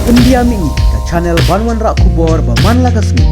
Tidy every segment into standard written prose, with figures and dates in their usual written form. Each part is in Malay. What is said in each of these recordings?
Pendiami ke channel Banwan Rak Kubor Baman Lagasmi.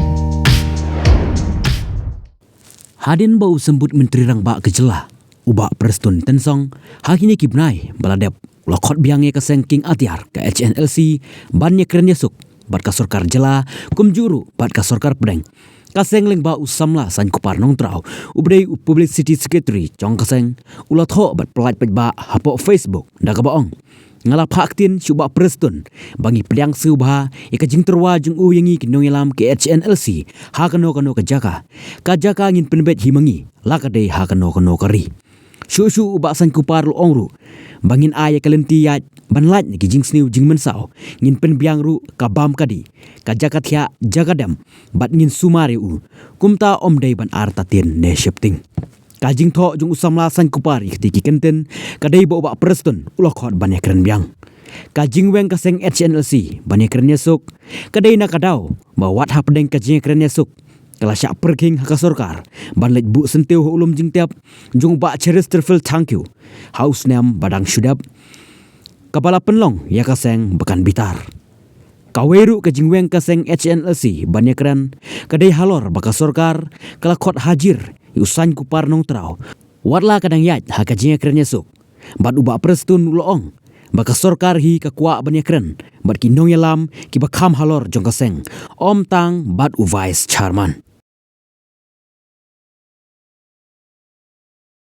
Hadin bau sembut menteri rang bak kejelah. Ubak Preston Tensong, hakini kibnai baladep. Lokot biangnya ke sengking atiar ke HNLC, bannya keren yesuk. Bat ka sorkar jela, kumjuru bat ka sorkar pedeng. Kaseng leng ba usamla san kupar nong trau. Ubrei publicity secretary chong kaseng. Ulat ho bat pelat pet ba hapo Facebook dah ka baong. Ngalap haktin syuba Preston bangi pediang subha ika jing terwa jeng uyangi kinong yalam ke HNLC ha kano ke jaka. Ka jaka ngin penbet himangi lakade ha kano kari. Syu ubak san kupar lu ongru. Bangin aya kalenti yat banlat ni jing sniu jing mensau ngin pen biang ru ka bam kadi ka jakat ya jagadam bat ngin sumari u kumta om dei ban artatin ne shifting kajing tho jung usamla san kupari ketiki kenten kadai bo ba Preston ulah khot ban keren biang kajing weng kaseng HNLC ban keren yesuk kadai na kadau ba wat ha pedeng kajing keren yesuk kala syak perking haka sorkar ban let bu sentiu ulum jing tiap jung ba cheris terfil thank you house name badang shudap Kepala penlong ya kaseng bekan bitar. Kaweru ke jingweng kaseng HNLC banyak keren. Kadai halor baka sorkar kala kot hajir usan kupar nong trau. Watla kadang yat haka jing keren yesuk. Bat ubak Preston uloong. Baka sorkar hi kakwa banyak keren. Bat kinong yalam ki bakam halor jong kaseng. Om tang bat u vice chairman.